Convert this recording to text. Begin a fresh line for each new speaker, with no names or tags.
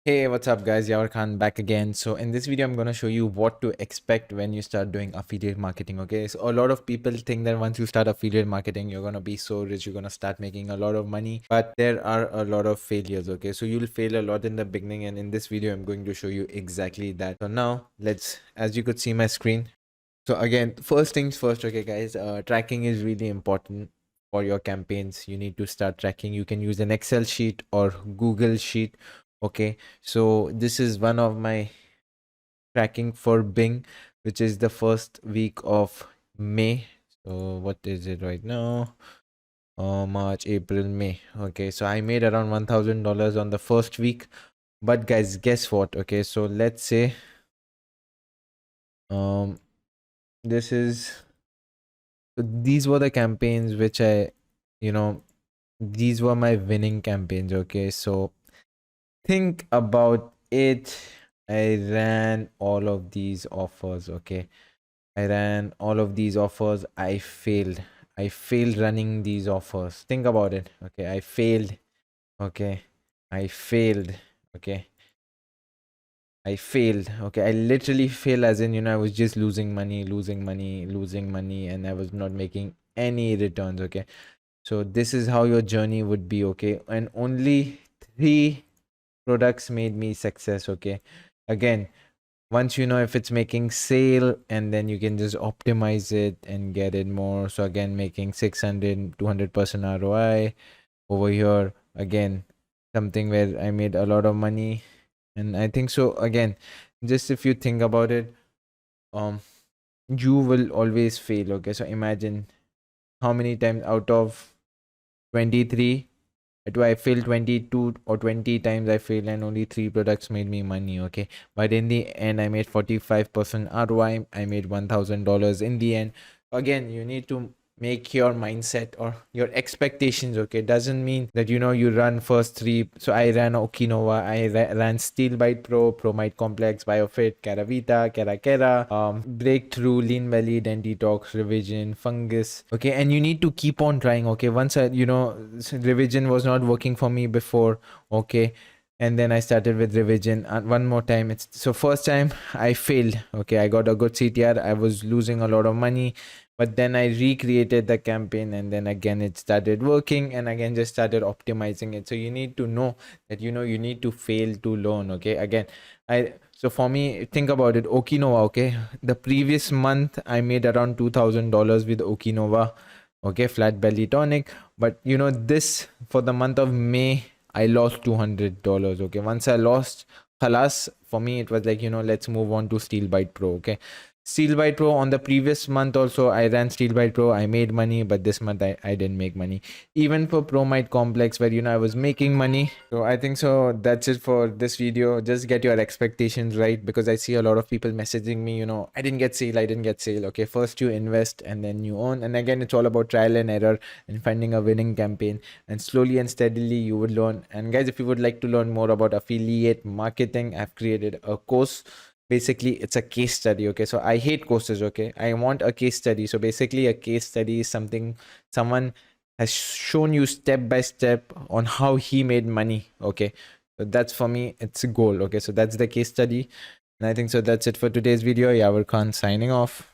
Hey, what's up guys? Yavar Khan back again. So in this video, I'm going to show you what to expect when you start doing affiliate marketing. Okay, so a lot of people think that once you start affiliate marketing, you're going to be so rich, you're going to start making a lot of money, but there are a lot of failures. Okay, so you'll fail a lot in the beginning, and in this video, I'm going to show you exactly that. So now as you could see my screen. So again, first things first, okay guys, tracking is really important for your campaigns. You need to start tracking. You can use an Excel sheet or Google sheet. Okay, so this is one of my tracking for Bing, which is the first week of May. So what is it right now? March, April, May. Okay, so I made around $1,000 on the first week. But guys, guess what? Okay, so let's say um this is these were the campaigns which you know these were my winning campaigns. Okay, so think about it. I ran all of these offers. Okay, I ran all of these offers. I failed running these offers. Think about it. Okay, I failed. Okay, I failed. Okay, I failed. Okay, I literally failed, as in, I was just losing money, and I was not making any returns. Okay, so this is how your journey would be. Okay, and only 3 products made me success. Okay, again, once you know if it's making sale, and then you can just optimize it and get it more. So again, making 600 200% ROI over here. Again, something where I made a lot of money. And I think so, again, just if you think about it, um you will always fail. Okay, so imagine how many times out of 23 do I failed. 22 or 20 times I failed, and only 3 products made me money. Okay, but in the end, I made 45% ROI. I made $1,000 in the end. Again, you need to make your mindset or your expectations. Okay, doesn't mean that you run first 3. So I ran Okinawa, I ran Steel Bite Pro, Promite Complex, Biofit, Caravita, Kera, Breakthrough, Lean Belly, Detox, Revision, Fungus. Okay, and you need to keep on trying. Okay, once Revision was not working for me before. Okay, and then I started with Revision, and one more time. It's so first time I failed. Okay, I got a good CTR. I was losing a lot of money, but then I recreated the campaign, and then again it started working, and again just started optimizing it. So you need to know that you need to fail to learn. Okay, again, so for me, think about it. Okinawa. Okay, the previous month I made around $2,000 with Okinawa. Okay, flat belly tonic. But this, for the month of May, I lost $200. Okay, once I lost, halas, for me it was like, let's move on to Steel Bite Pro. Okay, Steel Bite Pro, on the previous month also I ran Steel Bite Pro. I made money, but this month I didn't make money. Even for Promite Complex, where I was making money. So I think so that's it for this video. Just get your expectations right, because I see a lot of people messaging me, I didn't get sale. Okay, first you invest and then you earn. And again, it's all about trial and error and finding a winning campaign, and slowly and steadily you would learn. And guys, if you would like to learn more about affiliate marketing, I've created a course. Basically, it's a case study. Okay, so I hate courses. Okay, I want a case study. So basically, a case study is something someone has shown you step by step on how he made money. Okay, so that's, for me, it's a goal. Okay, so that's the case study. And I think so that's it for today's video. Yavar Khan signing off.